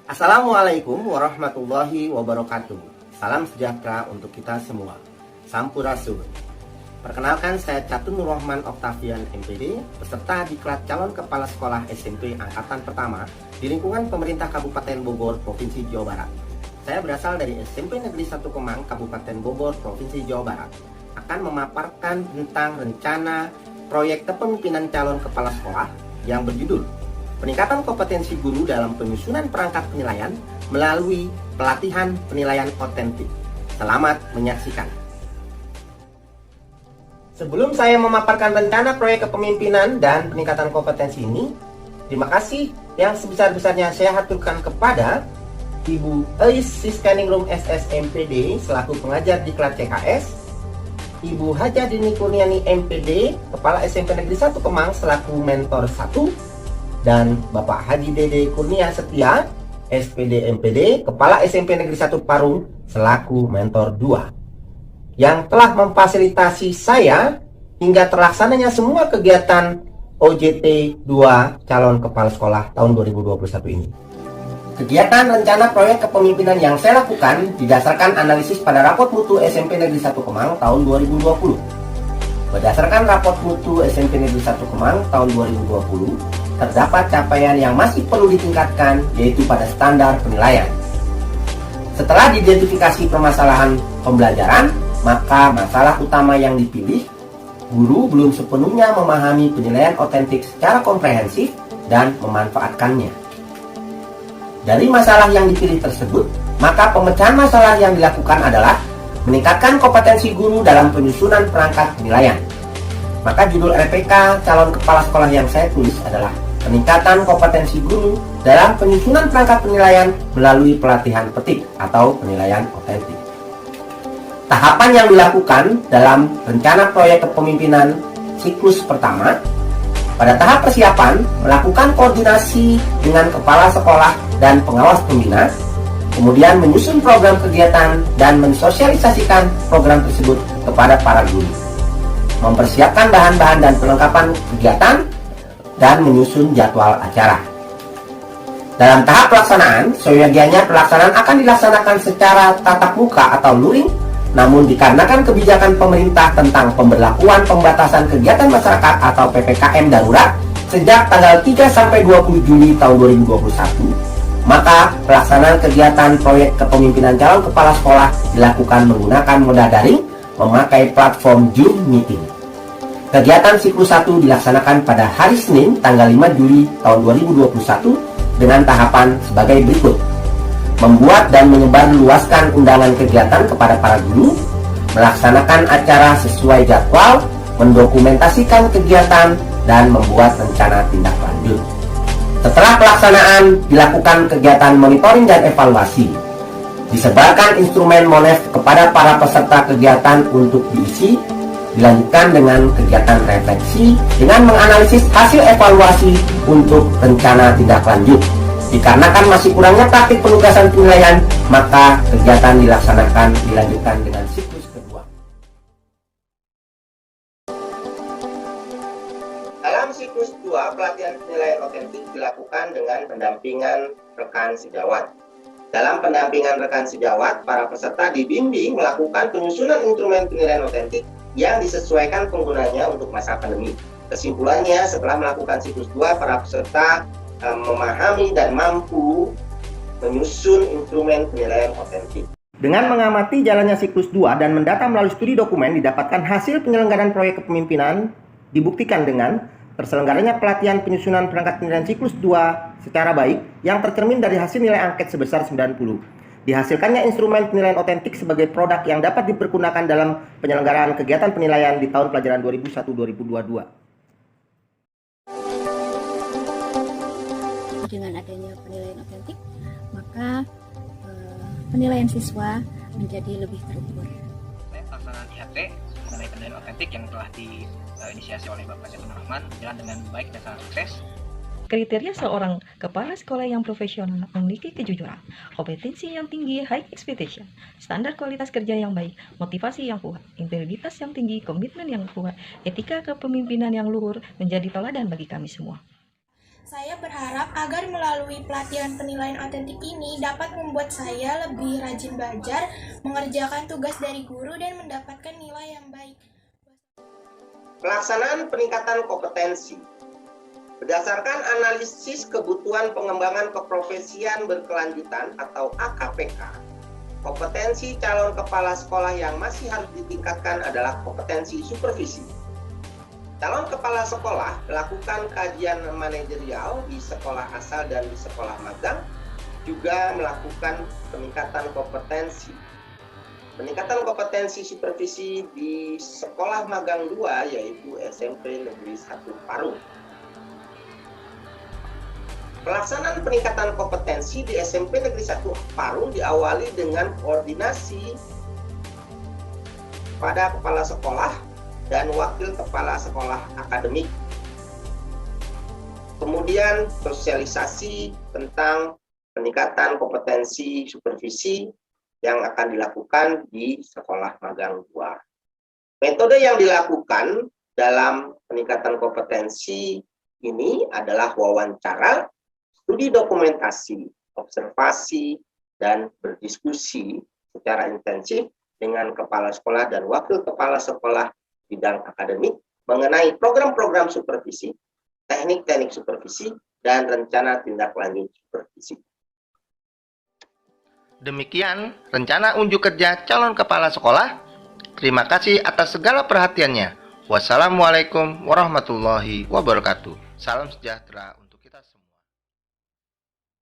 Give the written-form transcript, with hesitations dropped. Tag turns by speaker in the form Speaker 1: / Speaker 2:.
Speaker 1: Assalamualaikum warahmatullahi wabarakatuh. Salam sejahtera untuk kita semua. Sampurasun. Perkenalkan, saya Catur Nur Rahman Oktavian MPD, peserta diklat calon kepala sekolah SMP angkatan pertama di lingkungan pemerintah Kabupaten Bogor, Provinsi Jawa Barat. Saya berasal dari SMP Negeri 1 Kemang, Kabupaten Bogor, Provinsi Jawa Barat. Akan memaparkan tentang rencana proyek kepemimpinan calon kepala sekolah yang berjudul peningkatan kompetensi guru dalam penyusunan perangkat penilaian melalui pelatihan penilaian otentik. Selamat menyaksikan. Sebelum saya memaparkan rencana proyek kepemimpinan dan peningkatan kompetensi ini, terima kasih yang sebesar-besarnya saya haturkan kepada Ibu Eis Siskaning SS MPD selaku pengajar diklat CKS, Ibu Haja Dini Kurniani MPD, Kepala SMP Negeri 1 Kemang selaku mentor 1, dan Bapak Haji Dede Kurnia Setia, SPD MPD, Kepala SMP Negeri 1 Parung selaku mentor 2, yang telah memfasilitasi saya hingga terlaksananya semua kegiatan OJT 2 calon kepala sekolah tahun 2021 ini. Kegiatan rencana proyek kepemimpinan yang saya lakukan didasarkan analisis pada raport mutu SMP Negeri 1 Kemang tahun 2020. Berdasarkan raport mutu SMP Negeri 1 Kemang tahun 2020, terdapat capaian yang masih perlu ditingkatkan, yaitu pada standar penilaian. Setelah diidentifikasi permasalahan pembelajaran, maka masalah utama yang dipilih, guru belum sepenuhnya memahami penilaian otentik secara komprehensif dan memanfaatkannya. Dari masalah yang dipilih tersebut, maka pemecahan masalah yang dilakukan adalah meningkatkan kompetensi guru dalam penyusunan perangkat penilaian. Maka judul RPK calon kepala sekolah yang saya tulis adalah peningkatan kompetensi guru dalam penyusunan perangkat penilaian melalui pelatihan petik atau penilaian otentik. Tahapan yang dilakukan dalam rencana proyek kepemimpinan siklus pertama, pada tahap persiapan melakukan koordinasi dengan kepala sekolah dan pengawas pembina, kemudian menyusun program kegiatan dan mensosialisasikan program tersebut kepada para guru, mempersiapkan bahan-bahan dan perlengkapan kegiatan, dan menyusun jadwal acara. Dalam tahap pelaksanaan, seyogianya pelaksanaan akan dilaksanakan secara tatap muka atau luring, namun dikarenakan kebijakan pemerintah tentang pemberlakuan pembatasan kegiatan masyarakat atau PPKM darurat sejak tanggal 3 sampai 20 Juli tahun 2021, maka pelaksanaan kegiatan proyek kepemimpinan calon kepala sekolah dilakukan menggunakan moda daring memakai platform Zoom Meeting. Kegiatan siklus 1 dilaksanakan pada hari Senin tanggal 5 Juli tahun 2021 dengan tahapan sebagai berikut: membuat dan menyebarluaskan undangan kegiatan kepada para guru, melaksanakan acara sesuai jadwal, mendokumentasikan kegiatan, dan membuat rencana tindak lanjut. Setelah pelaksanaan, dilakukan kegiatan monitoring dan evaluasi. Disebarkan instrumen MONEF kepada para peserta kegiatan untuk diisi. Dilanjutkan dengan kegiatan refleksi dengan menganalisis hasil evaluasi untuk rencana tindak lanjut. Dikarenakan masih kurangnya praktik penugasan penilaian, maka kegiatan dilanjutkan dengan siklus kedua. Dalam siklus 2, pelatihan penilaian otentik dilakukan dengan pendampingan rekan sejawat. Dalam pendampingan rekan sejawat, para peserta dibimbing melakukan penyusunan instrumen penilaian otentik yang disesuaikan penggunanya untuk masa pandemi. Kesimpulannya, setelah melakukan siklus 2, para peserta memahami dan mampu menyusun instrumen penilaian otentik. Dengan mengamati jalannya siklus 2 dan mendata melalui studi dokumen, didapatkan hasil penyelenggaraan proyek kepemimpinan dibuktikan dengan terselenggaranya pelatihan penyusunan perangkat penilaian siklus 2 secara baik yang tercermin dari hasil nilai angket sebesar 90. Dihasilkannya instrumen penilaian otentik sebagai produk yang dapat dipergunakan dalam penyelenggaraan kegiatan penilaian di tahun pelajaran 2001-2022.
Speaker 2: Dengan adanya penilaian otentik, maka penilaian siswa menjadi lebih terukur.
Speaker 3: Pelaksanaan IHT mengenai penilaian otentik yang telah diinisiasi oleh Bapak Catur Nur Rahman berjalan dengan baik dan sangat sukses.
Speaker 4: Kriteria seorang kepala sekolah yang profesional memiliki kejujuran, kompetensi yang tinggi, high expectation, standar kualitas kerja yang baik, motivasi yang kuat, integritas yang tinggi, komitmen yang kuat, etika kepemimpinan yang luhur menjadi teladan bagi kami semua.
Speaker 5: Saya berharap agar melalui pelatihan penilaian otentik ini dapat membuat saya lebih rajin belajar, mengerjakan tugas dari guru, dan mendapatkan nilai yang baik.
Speaker 1: Pelaksanaan peningkatan kompetensi. Berdasarkan analisis kebutuhan pengembangan keprofesian berkelanjutan atau AKPK, kompetensi calon kepala sekolah yang masih harus ditingkatkan adalah kompetensi supervisi. Calon kepala sekolah melakukan kajian manajerial di sekolah asal dan di sekolah magang, juga melakukan peningkatan kompetensi. Peningkatan kompetensi supervisi di sekolah magang 2 yaitu SMP Negeri 1 Parung. Pelaksanaan peningkatan kompetensi di SMP Negeri 1 Parung diawali dengan koordinasi pada kepala sekolah dan wakil kepala sekolah akademik. Kemudian sosialisasi tentang peningkatan kompetensi supervisi yang akan dilakukan di sekolah magang 2. Metode yang dilakukan dalam peningkatan kompetensi ini adalah wawancara, studi dokumentasi, observasi, dan berdiskusi secara intensif dengan kepala sekolah dan wakil kepala sekolah bidang akademik mengenai program-program supervisi, teknik-teknik supervisi, dan rencana tindak lanjut supervisi. Demikian rencana unjuk kerja calon kepala sekolah. Terima kasih atas segala perhatiannya. Wassalamualaikum warahmatullahi wabarakatuh. Salam sejahtera untuk kita semua.